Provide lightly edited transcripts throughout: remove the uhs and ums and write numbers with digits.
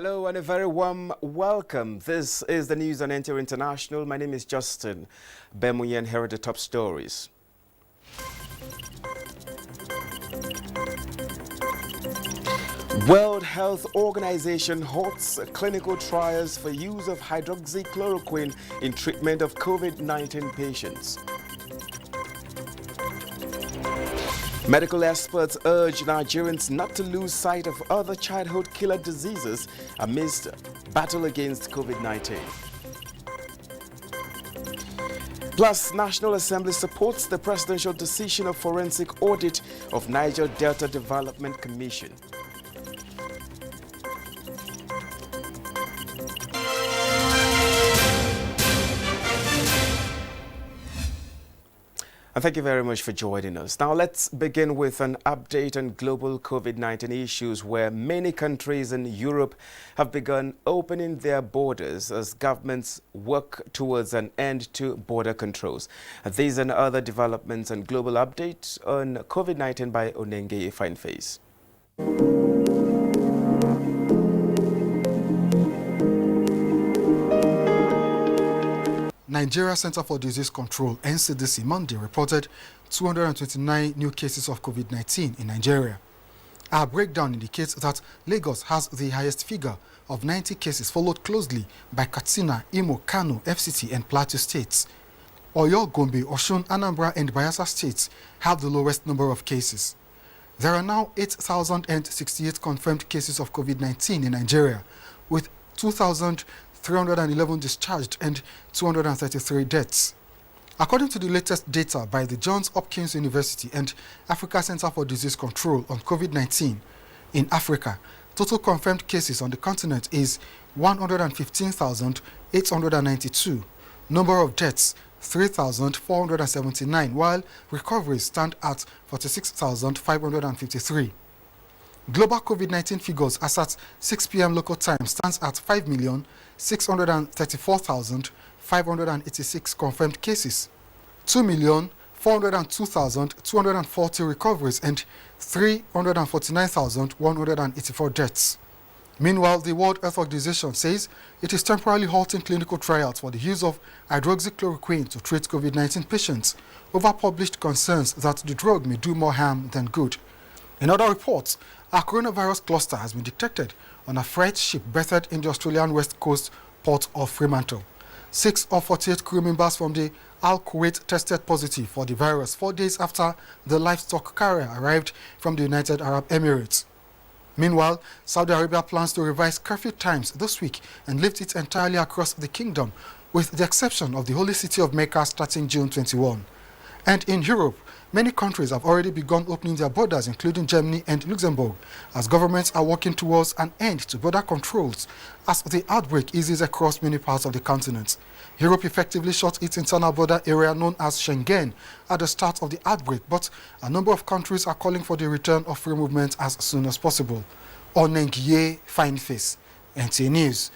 Hello and a very warm welcome. This is the news on NTA International. My name is Justin Bemuye, and here are the top stories. World Health Organization halts clinical trials for use of hydroxychloroquine in treatment of COVID-19 patients. Medical experts urge Nigerians not to lose sight of other childhood killer diseases amidst battle against COVID-19. Plus, National Assembly supports the presidential decision of forensic audit of Niger Delta Development Commission. And thank you very much for joining us. Now let's begin with an update on global COVID-19 issues, where many countries in Europe have begun opening their borders as governments work towards an end to border controls. And these and other developments and global updates on COVID-19 by Onenge Fineface. Nigeria Center for Disease Control, NDDC, Monday reported 229 new cases of COVID-19 in Nigeria. Our breakdown indicates that Lagos has the highest figure of 90 cases, followed closely by Katsina, Imo, Kano, FCT and Plateau states. Oyo, Gombe, Osun, Anambra and Bayelsa states have the lowest number of cases. There are now 8,068 confirmed cases of COVID-19 in Nigeria, with 2,311 discharged and 233 deaths. According to the latest data by the Johns Hopkins University and Africa Center for Disease Control on COVID-19, in Africa, total confirmed cases on the continent is 115,892. Number of deaths, 3,479, while recoveries stand at 46,553. Global COVID-19 figures as at 6 p.m. local time stands at 5,634,586 confirmed cases, 2,402,240 recoveries, and 349,184 deaths. Meanwhile, the World Health Organization says it is temporarily halting clinical trials for the use of hydroxychloroquine to treat COVID-19 patients over published concerns that the drug may do more harm than good. In other reports, a coronavirus cluster has been detected on a freight ship berthed in the Australian west coast port of Fremantle. 6 of 48 crew members from the Al Kuwait tested positive for the virus 4 days after the livestock carrier arrived from the United Arab Emirates. Meanwhile, Saudi Arabia plans to revise curfew times this week and lift it entirely across the kingdom, with the exception of the holy city of Mecca starting June 21. And in Europe, many countries have already begun opening their borders, including Germany and Luxembourg, as governments are working towards an end to border controls as the outbreak eases across many parts of the continent. Europe effectively shut its internal border area known as Schengen at the start of the outbreak, but a number of countries are calling for the return of free movement as soon as possible. Onenge Fineface, NTA News.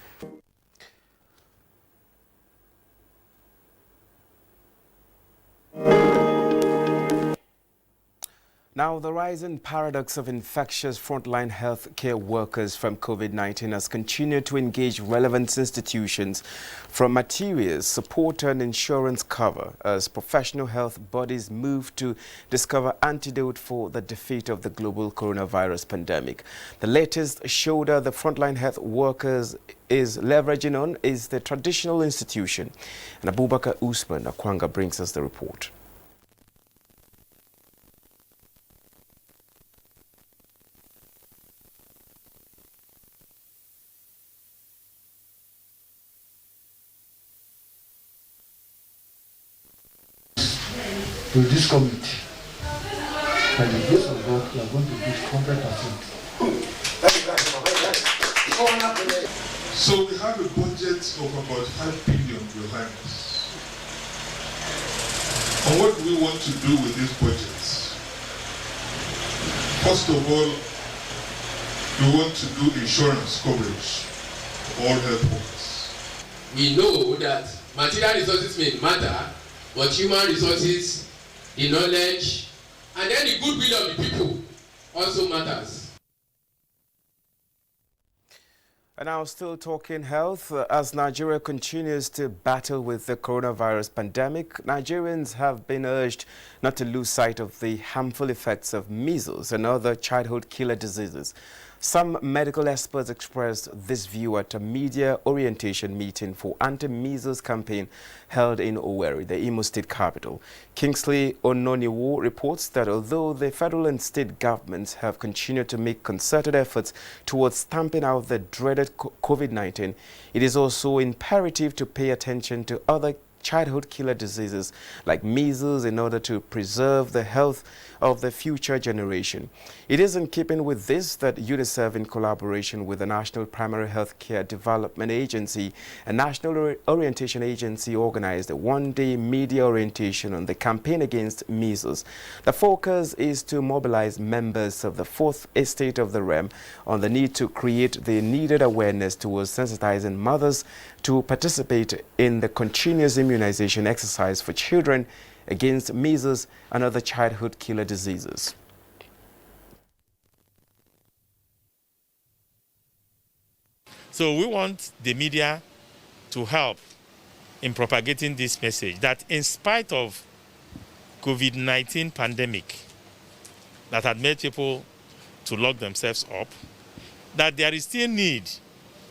Now, the rising paradox of infectious frontline health care workers from COVID-19 has continued to engage relevant institutions from materials, support and insurance cover as professional health bodies move to discover antidote for the defeat of the global coronavirus pandemic. The latest shoulder the frontline health workers is leveraging on is the traditional institution. And Abubakar Usman Akwanga brings us the report. With this committee, by the grace of God, we are going to do 100%. So we have a budget of about 5 billion behind us. And what do we want to do with these budgets? First of all, we want to do insurance coverage for all health workers. We know that material resources may matter, but human resources, the knowledge, and then the goodwill of the people also matters. And now still talking health, as Nigeria continues to battle with the coronavirus pandemic, Nigerians have been urged not to lose sight of the harmful effects of measles and other childhood killer diseases. Some medical experts expressed this view at a media orientation meeting for anti-measles campaign held in Owerri, the Imo State capital. Kingsley Ononiwo reports that although the federal and state governments have continued to make concerted efforts towards stamping out the dreaded COVID-19, it is also imperative to pay attention to other childhood killer diseases like measles in order to preserve the health of the future generation. It is in keeping with this that UNICEF, in collaboration with the National Primary Healthcare Development Agency and National Orientation Agency, organized a one-day media orientation on the campaign against measles. The focus is to mobilize members of the fourth estate of the realm on the need to create the needed awareness towards sensitizing mothers to participate in the continuous immunization exercise for children against measles and other childhood killer diseases. So we want the media to help in propagating this message that in spite of COVID-19 pandemic that had made people to lock themselves up, that there is still need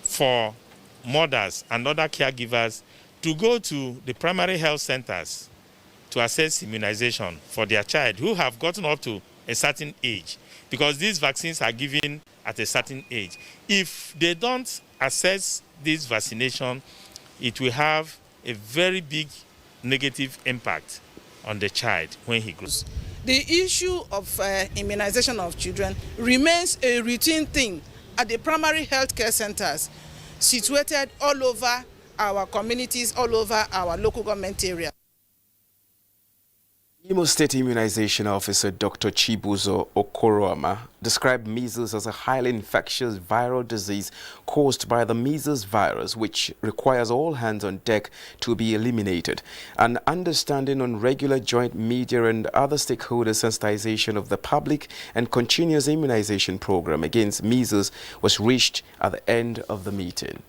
for mothers and other caregivers to go to the primary health centers to assess immunization for their child who have gotten up to a certain age, because these vaccines are given at a certain age. If they don't assess this vaccination, it will have a very big negative impact on the child when he grows. The issue of immunization of children remains a routine thing at the primary health care centers situated all over our communities, all over our local government area. Imo State Immunization Officer Dr. Chibuzo Okoroama described measles as a highly infectious viral disease caused by the measles virus, which requires all hands on deck to be eliminated. An understanding on regular joint media and other stakeholders' sensitization of the public and continuous immunization program against measles was reached at the end of the meeting.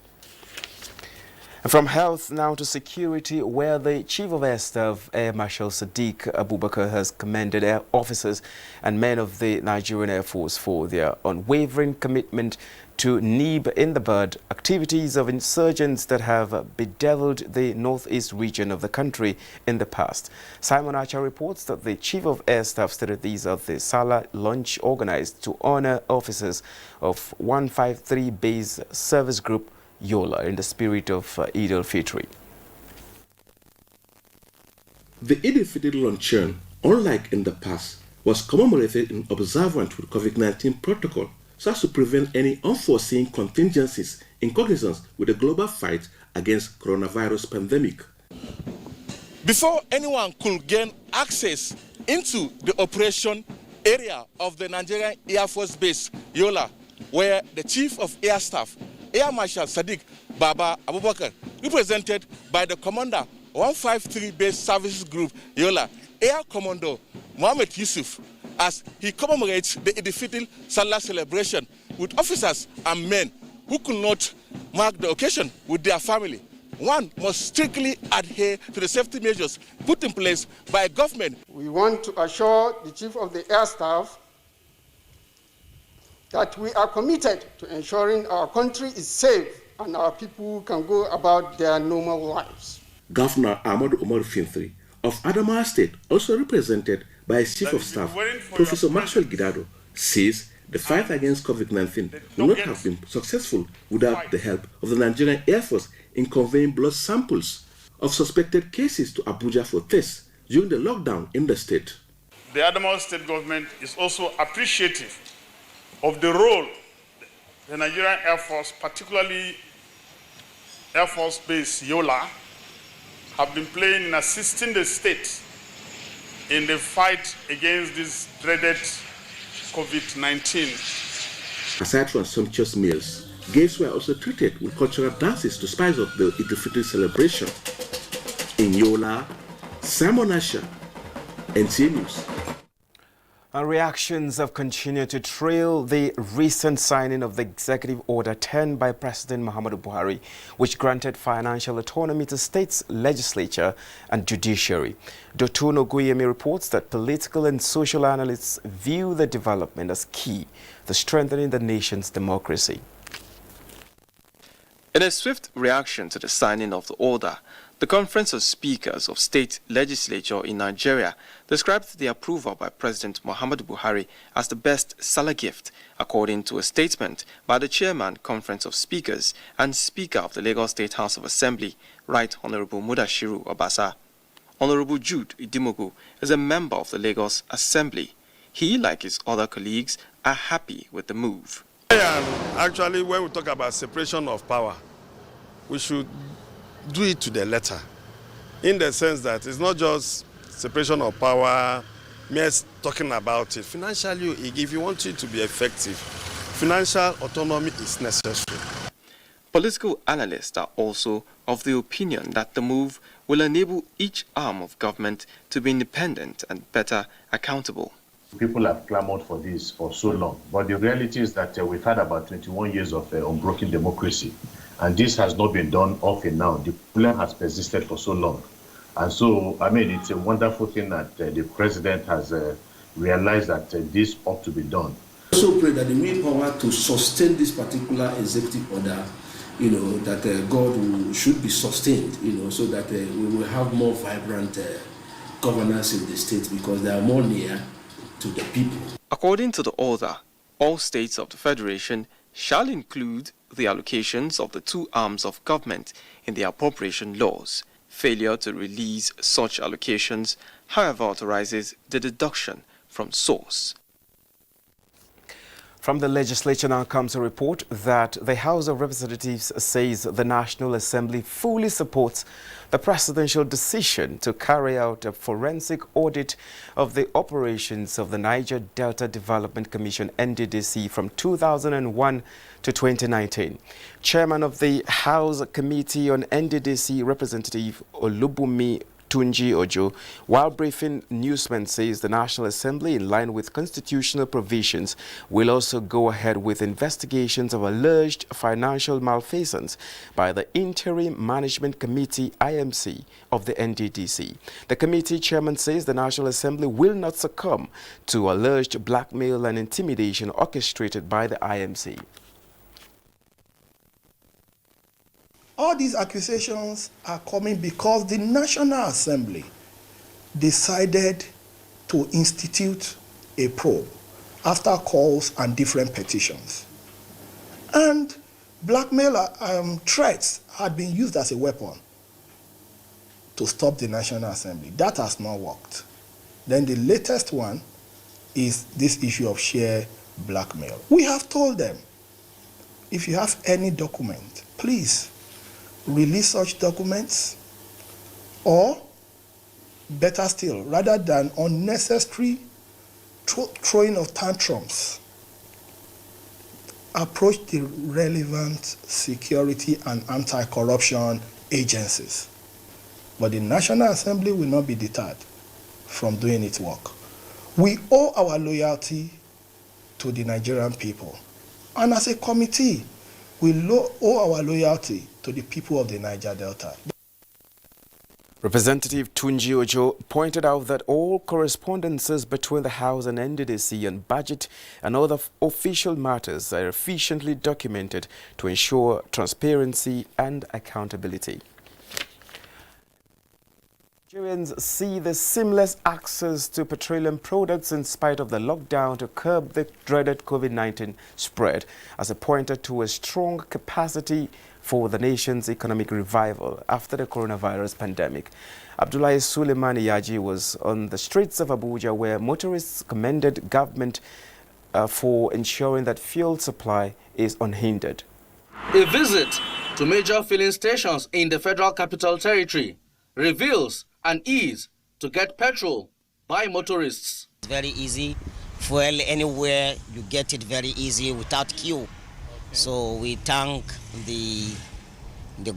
From health now to security, where the Chief of Air Staff, Air Marshal Sadiq Abubakar, has commended air officers and men of the Nigerian Air Force for their unwavering commitment to nib in the bud activities of insurgents that have bedeviled the northeast region of the country in the past. Simon Archer reports that the Chief of Air Staff stated these at the Salah lunch organized to honor officers of 153 Base Service Group Yola in the spirit of Eid al-Fitr. The Eid al-Fitr luncheon, unlike in the past, was commemorated in observance with COVID-19 protocol so as to prevent any unforeseen contingencies in cognizance with the global fight against coronavirus pandemic. Before anyone could gain access into the operation area of the Nigerian Air Force Base Yola, where the Chief of Air Staff, Air Marshal Sadiq Baba Abubakar, represented by the Commander 153 Base Services Group Yola, Air Commodore Mohammed Yusuf, as he commemorates the Eid al-Fitr Salah celebration with officers and men who could not mark the occasion with their family. One must strictly adhere to the safety measures put in place by government. We want to assure the Chief of the Air Staff that we are committed to ensuring our country is safe and our people can go about their normal lives. Governor Ahmadu Umar Fintri of Adamawa State, also represented by his Chief of Staff, Professor Maxwell Gidado, says the fight against COVID-19 would not have been successful without the help of the Nigerian Air Force in conveying blood samples of suspected cases to Abuja for tests during the lockdown in the state. The Adamawa State government is also appreciative of the role the Nigerian Air Force, particularly Air Force Base Yola, have been playing in assisting the state in the fight against this dreaded COVID-19. Aside from sumptuous meals, guests were also treated with cultural dances to spice up the Eid al-Fitr celebration. In Yola, Simon Asher, NTA News. And reactions have continued to trail the recent signing of the Executive Order 10 by President Muhammadu Buhari, which granted financial autonomy to states' legislature and judiciary. Dotun Oguyemi reports that political and social analysts view the development as key to strengthening the nation's democracy. In a swift reaction to the signing of the order, the Conference of Speakers of State Legislature in Nigeria described the approval by President Muhammadu Buhari as the best-seller gift, according to a statement by the Chairman, Conference of Speakers, and Speaker of the Lagos State House of Assembly, Right Honorable Mudashiru Obasa. Honorable Jude Idimogu is a member of the Lagos Assembly. He, like his other colleagues, are happy with the move. Actually, when we talk about separation of power, we should do it to the letter, in the sense that it's not just separation of power, mere talking about it. Financially, if you want it to be effective, financial autonomy is necessary. Political analysts are also of the opinion that the move will enable each arm of government to be independent and better accountable. People have clamored for this for so long, but the reality is that we've had about 21 years of unbroken democracy, and this has not been done off and now. The problem has persisted for so long. And so, I mean, it's a wonderful thing that the president has realized that this ought to be done. I also pray that the willpower to sustain this particular executive order, that God should be sustained, so that we will have more vibrant governance in the state, because they are more near to the people. According to the order, all states of the Federation shall include the allocations of the two arms of government in the appropriation laws. Failure to release such allocations, however, authorizes the deduction from source. From the legislature now comes a report that the House of Representatives says the National Assembly fully supports the presidential decision to carry out a forensic audit of the operations of the Niger Delta Development Commission (NDDC) from 2001 to 2019. Chairman of the House Committee on NDDC, Representative Olubunmi Tunji Ojo, while briefing newsmen, says the National Assembly, in line with constitutional provisions, will also go ahead with investigations of alleged financial malfeasance by the Interim Management Committee (IMC) of the NDDC. The committee chairman says the National Assembly will not succumb to alleged blackmail and intimidation orchestrated by the IMC. All these accusations are coming because the National Assembly decided to institute a probe after calls and different petitions. And blackmail threats had been used as a weapon to stop the National Assembly. That has not worked. Then the latest one is this issue of sheer blackmail. We have told them, if you have any document, please release such documents, or better still, rather than unnecessary throwing of tantrums, approach the relevant security and anti-corruption agencies. But the National Assembly will not be deterred from doing its work. We owe our loyalty to the Nigerian people. And as a committee, we owe our loyalty to the people of the Niger Delta. Representative Tunji Ojo pointed out that all correspondences between the House and NDDC on budget and other official matters are efficiently documented to ensure transparency and accountability. Nigerians see the seamless access to petroleum products in spite of the lockdown to curb the dreaded COVID-19 spread as a pointer to a strong capacity for the nation's economic revival after the coronavirus pandemic. Abdullahi Suleiman Yaji was on the streets of Abuja, where motorists commended government for ensuring that fuel supply is unhindered. A visit to major filling stations in the Federal Capital Territory reveals an ease to get petrol by motorists. It's very easy. Fuel anywhere, you get it very easy without queue. So we thank the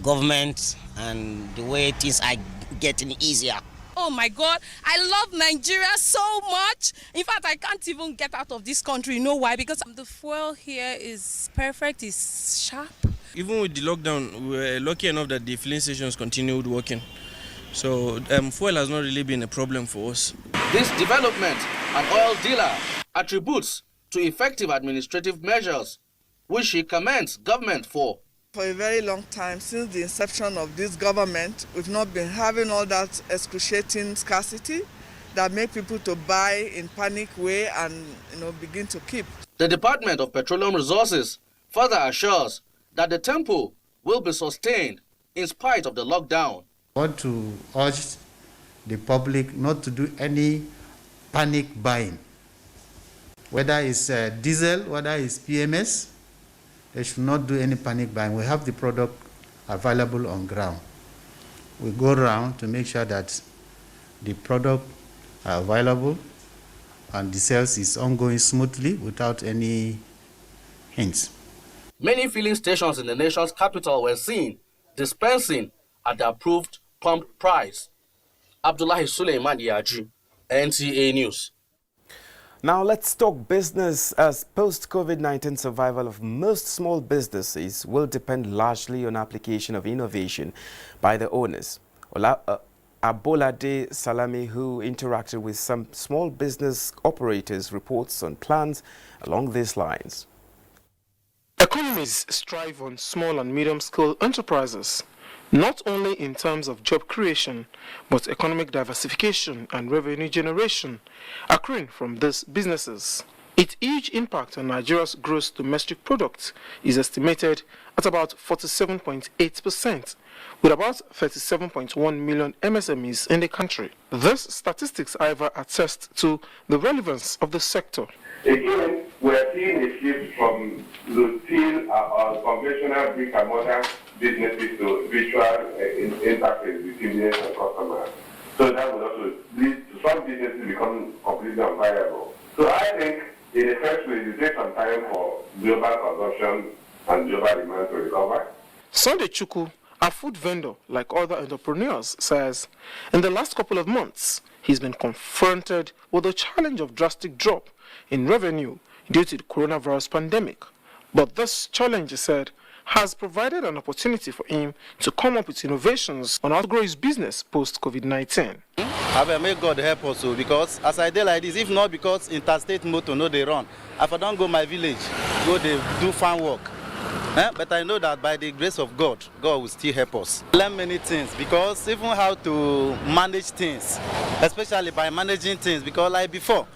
government and the way things are getting easier Oh my God, I love Nigeria so much. In fact, I can't even get out of this country. You know why? Because the fuel here is perfect, it's sharp. Even with the lockdown, we were lucky enough that the filling stations continued working. So fuel has not really been a problem for us. This development, an oil dealer attributes to effective administrative measures, which he commends government for. For a very long time, since the inception of this government, we've not been having all that excruciating scarcity that make people to buy in panic way and begin to keep. The Department of Petroleum Resources further assures that the tempo will be sustained in spite of the lockdown. I want to urge the public not to do any panic buying. Whether it's diesel, whether it's PMS, they should not do any panic buying. We have the product available on ground. We go around to make sure that the product are available and the sales is ongoing smoothly without any hints. Many filling stations in the nation's capital were seen dispensing at the approved pump price. Abdullahi Suleiman Yaji, NTA News. Now let's talk business, as post-COVID-19 survival of most small businesses will depend largely on application of innovation by the owners. Abolade Salami, who interacted with some small business operators, reports on plans along these lines. Economies strive on small and medium-scale enterprises, not only in terms of job creation, but economic diversification and revenue generation accruing from these businesses. Its huge impact on Nigeria's gross domestic product is estimated at about 47.8%, with about 37.1 million MSMEs in the country. These statistics, however, attest to the relevance of the sector. Again, we're seeing a shift from routine or conventional brick-and-mortar businesses to virtual interface between business and customers. So that will also lead to some businesses becoming completely unviable. So I think in the first place, it takes some time for global consumption and global demand to recover. Sunday Chukwu, a food vendor like other entrepreneurs, says in the last couple of months, he's been confronted with the challenge of drastic drop in revenue due to the coronavirus pandemic. But this challenge, he said, has provided an opportunity for him to come up with innovations on how to grow his business post-COVID-19. I may God help us, because as I did like this, if not because interstate motor no they run, if I don't go my village, go they do farm work. But I know that by the grace of God, God will still help us. Learn many things, because even how to manage things, especially by managing things, because like before,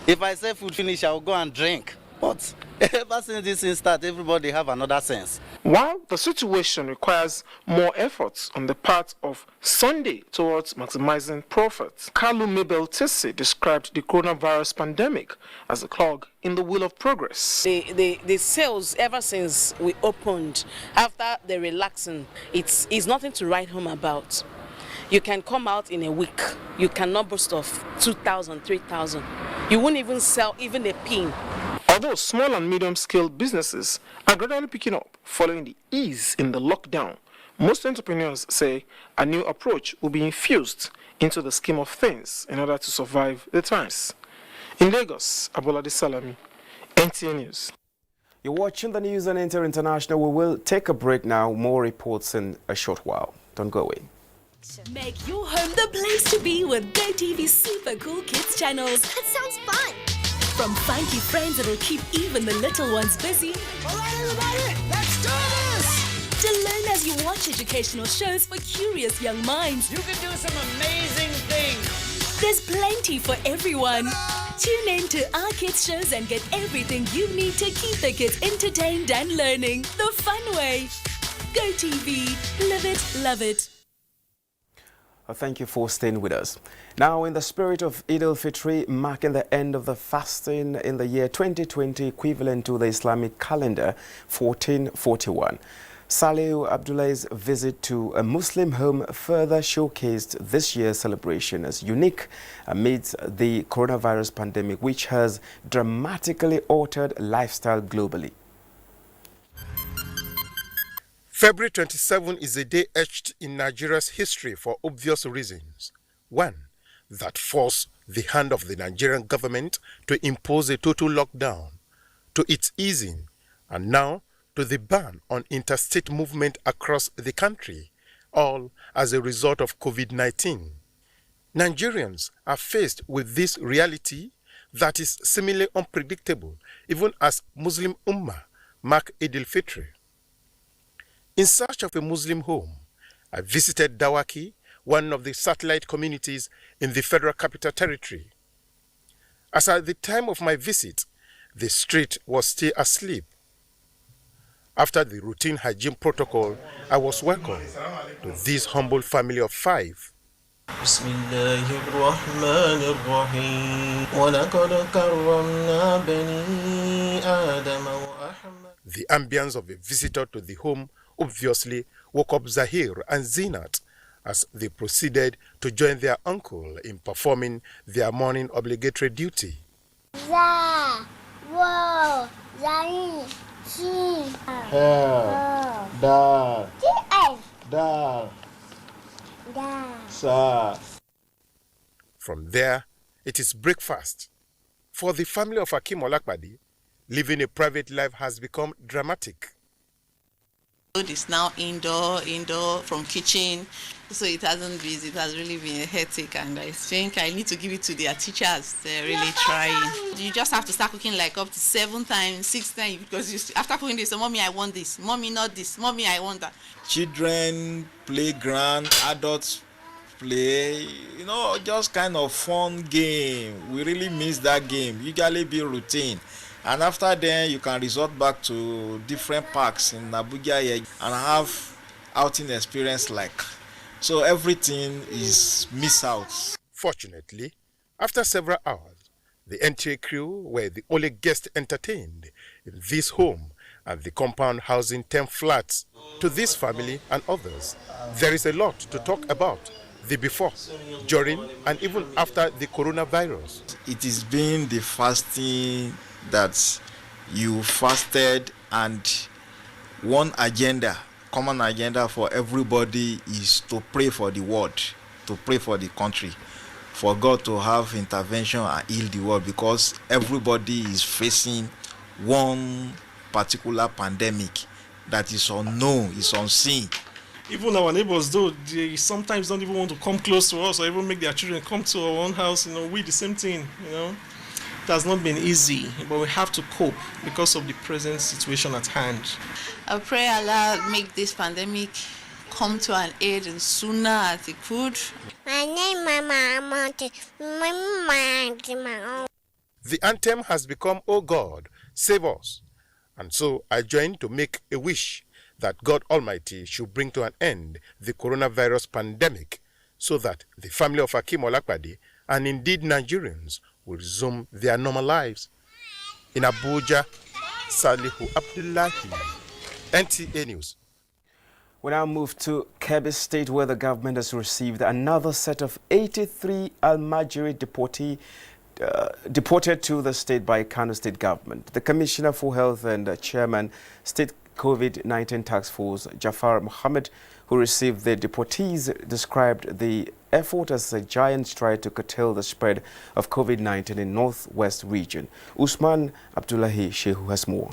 if I say food finish, I will go and drink. But ever since this thing started, everybody have another sense. While the situation requires more efforts on the part of Sunday towards maximizing profits, Kalu Mabel Tese described the coronavirus pandemic as a clog in the wheel of progress. The sales, ever since we opened, after the relaxing, it's nothing to write home about. You can come out in a week, you cannot boast of 2,000, 3,000. You won't even sell even a pin. Although small and medium-scale businesses are gradually picking up following the ease in the lockdown, most entrepreneurs say a new approach will be infused into the scheme of things in order to survive the times. In Lagos, Abolade Salami, NTA News. You're watching the news on Inter International. We will take a break now. More reports in a short while. Don't go away. Make your home the place to be with GoTV's super cool kids channels. That sounds fun. From funky friends that'll keep even the little ones busy. All right, everybody, let's do this! To learn as you watch educational shows for curious young minds. You can do some amazing things. There's plenty for everyone. Tune in to our kids shows and get everything you need to keep the kids entertained and learning the fun way. GoTV, live it, love it. Thank you for staying with us. Now, in the spirit of Eid al-Fitr, marking the end of the fasting in the year 2020, equivalent to the Islamic calendar 1441, Salihu Abdullah's visit to a Muslim home further showcased this year's celebration as unique amidst the coronavirus pandemic, which has dramatically altered lifestyle globally. February 27 is a day etched in Nigeria's history for obvious reasons. One, that forced the hand of the Nigerian government to impose a total lockdown, to its easing, and now to the ban on interstate movement across the country, all as a result of COVID-19. Nigerians are faced with this reality that is seemingly unpredictable, even as Muslim Ummah mark Eid al-Fitr. In search of a Muslim home, I visited Dawaki, one of the satellite communities in the Federal Capital Territory. As at the time of my visit, the street was still asleep. After the routine hygiene protocol, I was welcomed to this humble family of 5. The ambience of a visitor to the home obviously woke up Zahir and Zinat as they proceeded to join their uncle in performing their morning obligatory duty. From there, it is breakfast. For the family of Akim Olakpadi, living a private life has become dramatic. Food is now indoor from kitchen, so it has really been a headache, and I think I need to give it to their teachers. They're really trying. You just have to start cooking like up to 7 times, 6 times, because after cooking this, mommy I want this, mommy not this, mommy I want that. Children, playground, adults play, just kind of fun game. We really miss that game. Usually be routine. And after then, you can resort back to different parks in Abuja and have outing experience like. So everything is miss out. Fortunately, after several hours, the NTA crew were the only guests entertained in this home and the compound housing 10 flats. To this family and others, there is a lot to talk about. The before, during, and even after the coronavirus. It is being the fasting that you fasted, and one agenda, common agenda for everybody is to pray for the world, to pray for the country, for God to have intervention and heal the world, because everybody is facing one particular pandemic that is unknown, is unseen. Even our neighbors, though, they sometimes don't even want to come close to us or even make their children come to our own house. We the same thing, It has not been easy, but we have to cope because of the present situation at hand. I pray Allah make this pandemic come to an end as sooner as it could. The anthem has become, "Oh God, save us." And so I joined to make a wish that God Almighty should bring to an end the coronavirus pandemic so that the family of Akim Olakpadi and indeed Nigerians will resume their normal lives. In Abuja, Salihu Abdullahi, NTA News. We now move to Kebbi State, where the government has received another set of 83 Almajiri deported to the state by Kano State government. The Commissioner for Health and Chairman, State COVID-19 Task Force, Jafar Mohammed, who received the deportees, described the effort as a giant stride to curtail the spread of COVID-19 in Northwest region. Usman Abdullahi Shehu has more.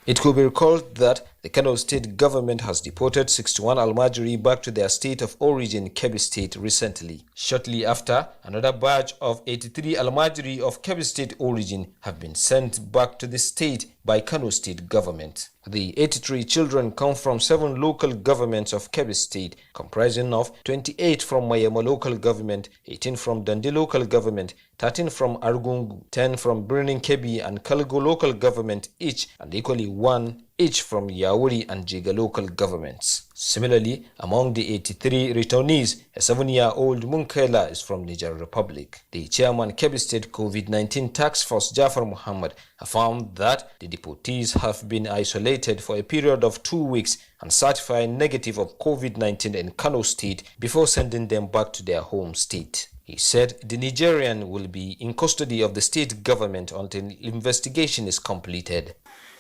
It could be recalled that the Kano State government has deported 61 Almajiri back to their state of origin, Kebbi State, recently. Shortly after, another batch of 83 Almajiri of Kebbi State origin have been sent back to the state by Kano State government. The 83 children come from 7 local governments of Kebbi State, comprising of 28 from Mayama local government, 18 from Dundee local government, 13 from Argungu, 10 from Birnin Kebbi and Kalgo local government each, and equally 1 each from Yauri and Jiga local governments. Similarly, among the 83 returnees, a 7-year-old Munkela is from Niger Republic. The chairman Kebbi State COVID-19 Task Force, Jafar Muhammad, found that the deportees have been isolated for a period of 2 weeks and certified negative of COVID-19 in Kano State before sending them back to their home state. He said the Nigerian will be in custody of the state government until investigation is completed.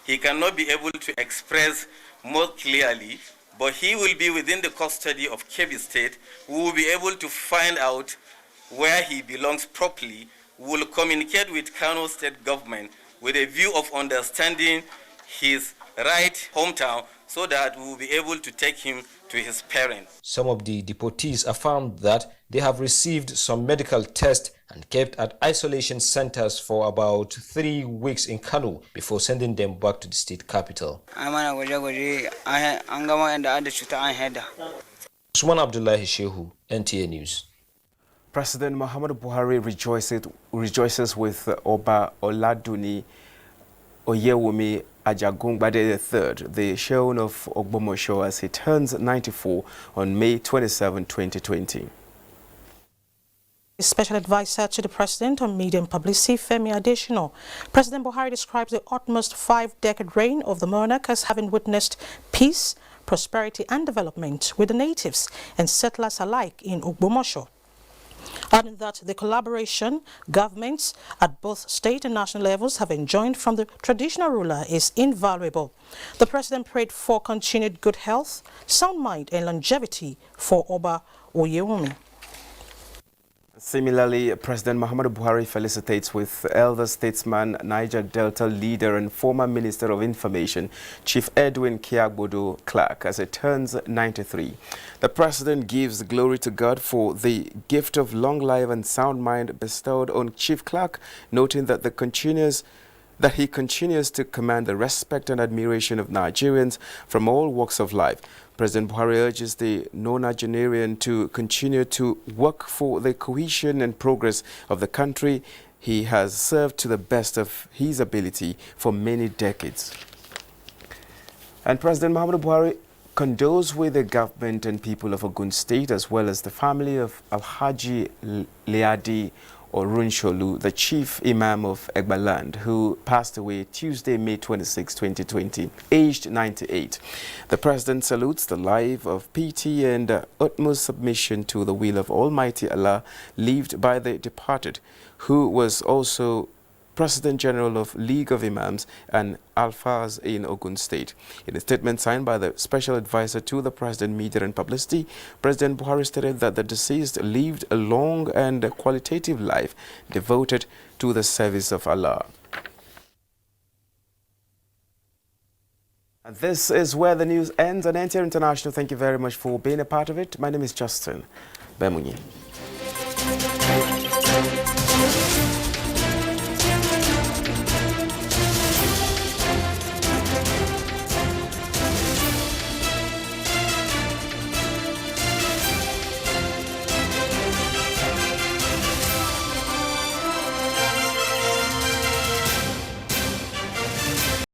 He cannot be able to express more clearly but he will be within the custody of Kebbi State. We will be able to find out where he belongs properly. We will communicate with Kano State government with a view of understanding his right hometown so that we will be able to take him to his parents. Some of the deportees affirmed that they have received some medical tests and kept at isolation centers for about 3 weeks in Kano before sending them back to the state capital. Usman Abdullahi Shehu, NTA News. President Muhammadu Buhari rejoices with Oba Oladuni Oyewumi Ajagungbade III, the Shehu of Ogbomosho, as he turns 94 on May 27, 2020. Special advisor to the president on media and publicity, Femi Adesina. President Buhari describes the utmost 5-decade reign of the monarch as having witnessed peace, prosperity and development with the natives and settlers alike in Ogbomosho. Adding that the collaboration governments at both state and national levels have enjoined from the traditional ruler is invaluable. The president prayed for continued good health, sound mind and longevity for Oba Oyewumi. Similarly, President Muhammadu Buhari felicitates with elder statesman, Niger Delta leader and former Minister of Information, Chief Edwin Kiagbodo Clark, as he turns 93. The president gives glory to God for the gift of long life and sound mind bestowed on Chief Clark, noting that he continues to command the respect and admiration of Nigerians from all walks of life. President Buhari urges the non-Nigerian to continue to work for the cohesion and progress of the country he has served to the best of his ability for many decades. And President Muhammadu Buhari condoles with the government and people of Ogun State, as well as the family of Alhaji Leadi Orunsholu, the chief imam of Egbaland, who passed away Tuesday, May 26, 2020, aged 98. The president salutes the life of piety and utmost submission to the will of Almighty Allah lived by the departed, who was also President General of League of Imams and Alfaz in Ogun State. In a statement signed by the Special Advisor to the President, Media and Publicity, President Buhari stated that the deceased lived a long and qualitative life devoted to the service of Allah. And this is where the news ends on NTA International. Thank you very much for being a part of it. My name is Justin Bemunyi.